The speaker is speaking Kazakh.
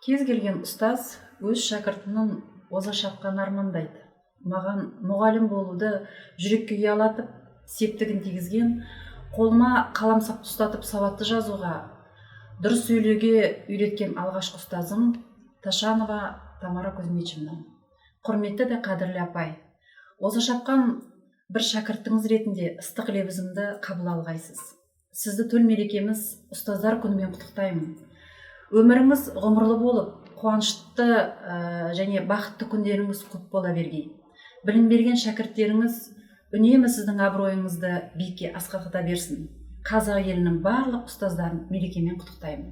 Кез келген ұстаз өз шәкіртінің оза шапқанын армандайды. Маған мұғалім болуды жүрекке ұялатып, септігін тигізген, қолыма қаламсақты ұстатып сауатты жазуға, дұрыс сөйлеуге үйреткен алғашқы ұстазым Ташанова Тамара Кузьмичевна. Құрметті де қадірлі апай, оза шапқан бір шәкіртіңіз ретінде ыстық лебізімді қабыл алғайсыз. Сізді төл мерекеміз ұстаздар күнімен құттықтаймын. Өміріңіз ғұмырлы болып, қуанышты және бақытты күндеріңіз көп бола бергей. Білім берген шәкірттеріңіз үнемі сіздің абыройыңызды биікке асқақта берсін. Қазақ елінің барлық ұстаздарын мерекемен құттықтаймын.